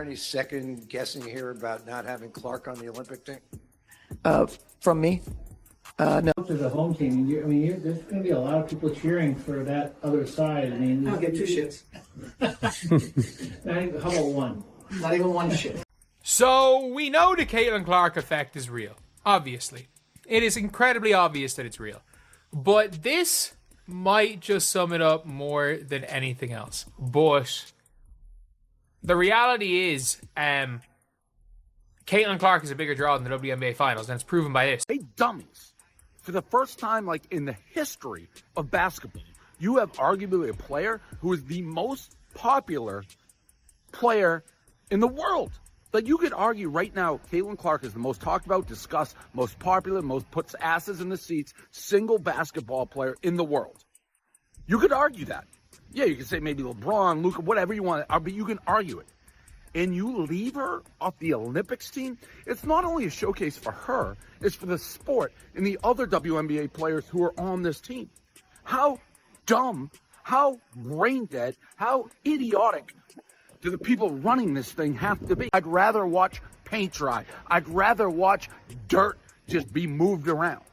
Any second guessing here about not having Clark on the Olympic team? From me? No. To the home team, there's going to be a lot of people cheering for that other side. I'll get 2 shits. How about one? Not even 1 shit. So we know the Caitlin Clark effect is real. Obviously, it is incredibly obvious that it's real. But this might just sum it up more than anything else. But the reality is, Caitlin Clark is a bigger draw than the WNBA Finals, and it's proven by this. Hey, dummies. For the first time, like, in the history of basketball, you have arguably a player who is the most popular player in the world. Like, you could argue right now, Caitlin Clark is the most talked about, discussed, most popular, most puts asses in the seats, single basketball player in the world. You could argue that. Yeah, you could say maybe LeBron, Luka, whatever you want, but you can argue it. And you leave her off the Olympics team, it's not only a showcase for her, it's for the sport and the other WNBA players who are on this team. How dumb, how brain dead, how idiotic do the people running this thing have to be? I'd rather watch paint dry. I'd rather watch dirt just be moved around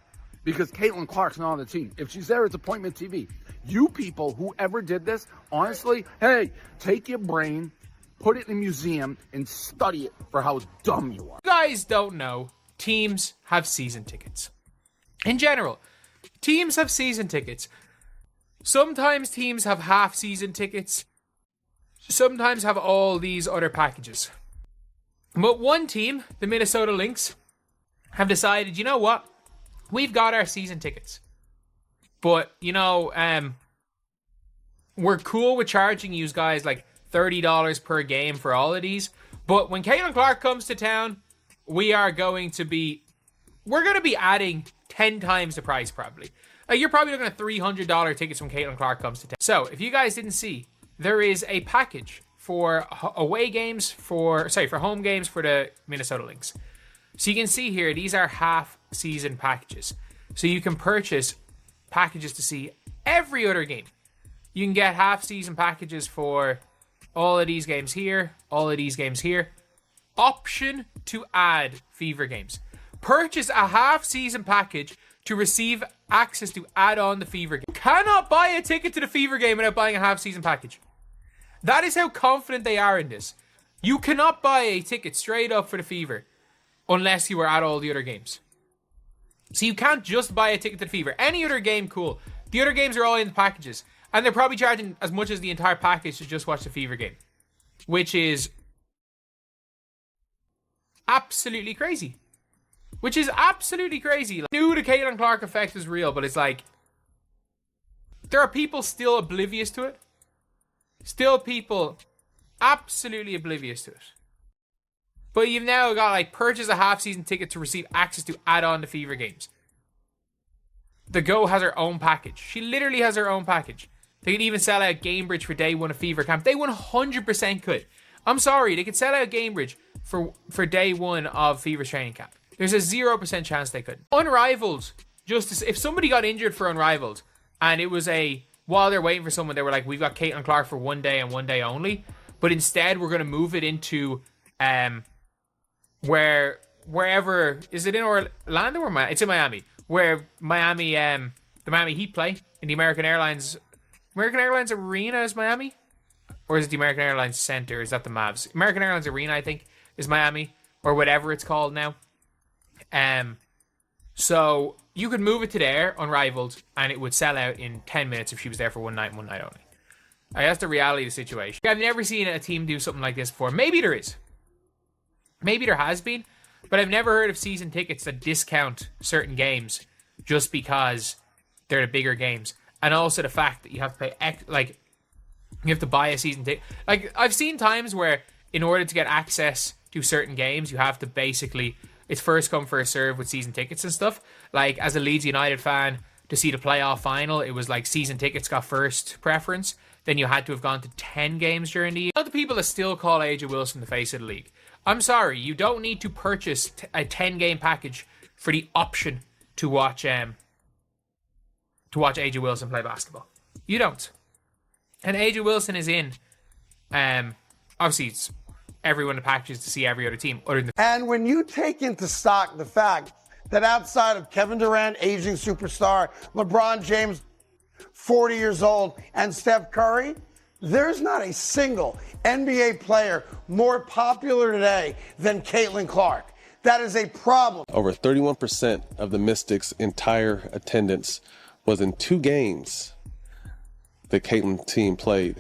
because Caitlin Clark's not on the team. If she's there, it's appointment TV. You people, whoever did this, honestly, hey, take your brain, put it in a museum, and study it for how dumb you are. You guys don't know, teams have season tickets. In general, teams have season tickets. Sometimes teams have half-season tickets. Sometimes have all these other packages. But one team, the Minnesota Lynx, have decided, you know what? We've got our season tickets. But, we're cool with charging you guys like $30 per game for all of these. But when Caitlin Clark comes to town, we're going to be adding 10 times the price probably. Like, you're probably looking at $300 tickets when Caitlin Clark comes to town. So, if you guys didn't see, there is a package for home games for the Minnesota Lynx. So you can see here, these are half-season packages. So you can purchase packages to see every other game. You can get half-season packages for all of these games here, all of these games here. Option to add Fever games. Purchase a half-season package to receive access to add on the Fever game. You cannot buy a ticket to the Fever game without buying a half-season package. That is how confident they are in this. You cannot buy a ticket straight up for the Fever unless you are at all the other games. So you can't just buy a ticket to the Fever. Any other game, cool. The other games are all in the packages. And they're probably charging as much as the entire package to just watch the Fever game. Which is absolutely crazy. Like, I knew the Caitlin Clark effect is real, but it's like, there are people still oblivious to it. Still people absolutely oblivious to it. But you've now got, like, purchase a half-season ticket to receive access to add-on the Fever games. The Go has her own package. She literally has her own package. They could even sell out Gamebridge for day one of Fever camp. They 100% could. I'm sorry, they could sell out Gamebridge for day one of Fever's training camp. There's a 0% chance they could. Unrivaled, if somebody got injured for Unrivaled, and it was while they're waiting for someone, they were like, we've got Caitlin Clark for one day and one day only, but instead we're going to move it into wherever, is it in Orlando or Miami? It's in Miami, where Miami, the Miami Heat play in the American Airlines Arena is Miami? Or is it the American Airlines Center? Is that the Mavs? American Airlines Arena, I think, is Miami, or whatever it's called now. So you could move it to there, Unrivaled, and it would sell out in 10 minutes if she was there for one night and one night only. That's the reality of the situation. I've never seen a team do something like this before. Maybe there is. Maybe there has been, but I've never heard of season tickets that discount certain games just because they're the bigger games. And also the fact that you have to pay, you have to buy a season ticket. Like, I've seen times where in order to get access to certain games, you have to basically, it's first come, first serve with season tickets and stuff. Like, as a Leeds United fan, to see the playoff final, it was like season tickets got first preference. Then you had to have gone to 10 games during the year. Not the people that still call AJ Wilson the face of the league. I'm sorry, you don't need to purchase a 10-game package for the option to watch AJ Wilson play basketball. You don't. And AJ Wilson is in, obviously it's everyone in the packages to see every other team other than And when you take into stock the fact that outside of Kevin Durant, aging superstar, LeBron James, 40 years old, and Steph Curry, there's not a single NBA player more popular today than Caitlin Clark. That is a problem. Over 31% of the Mystics' entire attendance was in 2 games the Caitlin team played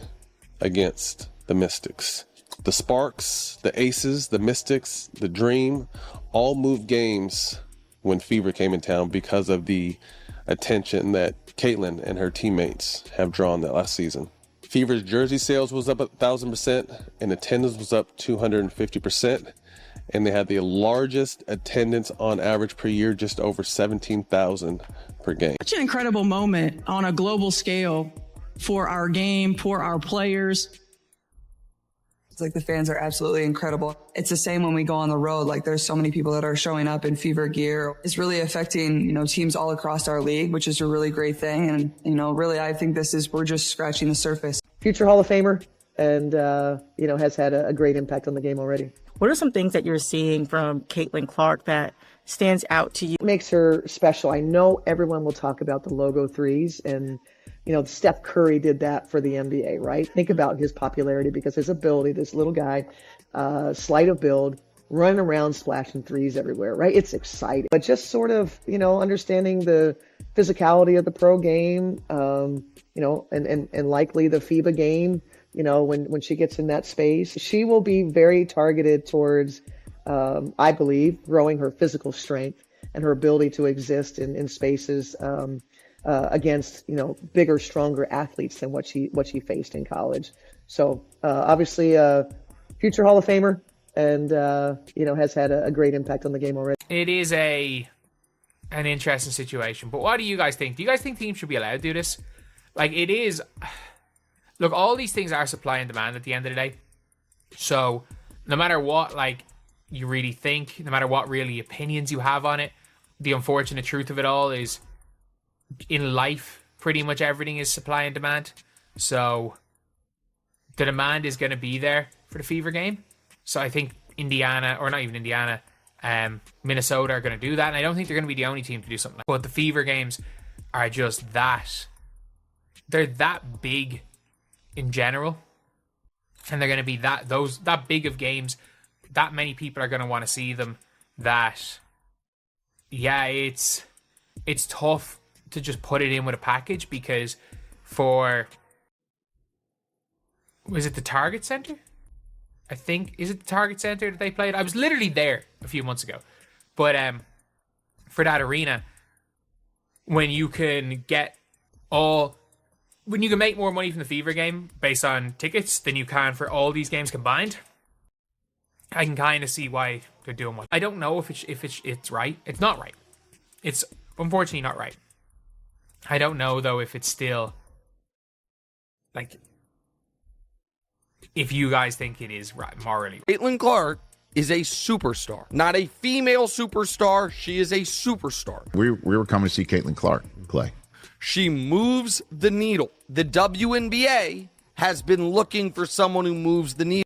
against the Mystics. The Sparks, the Aces, the Mystics, the Dream, all moved games when Fever came in town because of the attention that Caitlin and her teammates have drawn that last season. Fever's jersey sales was up 1,000% and attendance was up 250%. And they had the largest attendance on average per year, just over 17,000 per game. Such an incredible moment on a global scale for our game, for our players. It's like the fans are absolutely incredible. It's the same when we go on the road. Like there's so many people that are showing up in Fever gear. It's really affecting, teams all across our league, which is a really great thing. And, really, I think we're just scratching the surface. Future Hall of Famer and, has had a great impact on the game already. What are some things that you're seeing from Caitlin Clark that stands out to you? What makes her special? I know everyone will talk about the logo threes and, Steph Curry did that for the NBA, right? Think about his popularity because his ability, this little guy, slight of build, running around splashing threes everywhere, right? It's exciting. But just sort of, understanding the physicality of the pro game, and likely the FIBA game, when she gets in that space, she will be very targeted towards, I believe, growing her physical strength and her ability to exist in spaces, against, bigger, stronger athletes than what she faced in college. So, obviously, future Hall of Famer and, has had a great impact on the game already. It is an interesting situation, but what do you guys think? Do you guys think teams should be allowed to do this? Like, it is... Look, all these things are supply and demand at the end of the day. So, no matter what, you really think, no matter what really opinions you have on it, the unfortunate truth of it all is, in life, pretty much everything is supply and demand. So, the demand is going to be there for the Fever game. So, I think Indiana, or not even Indiana, Minnesota are going to do that. And I don't think they're going to be the only team to do something like that. But the Fever games are just that. They're that big in general, and they're going to be that big of games, that many people are going to want to see them, that it's tough to just put it in with a package, because was it the Target Center? I think, is it the Target Center that they played? I was literally there a few months ago, but for that arena, when you can make more money from the Fever game based on tickets than you can for all these games combined, I can kind of see why they're doing what. I don't know if it's right. It's not right. It's unfortunately not right. I don't know though if it's still if you guys think it is right morally. Caitlin Clark is a superstar, not a female superstar. She is a superstar. We were coming to see Caitlin Clark play. She moves the needle. The WNBA has been looking for someone who moves the needle.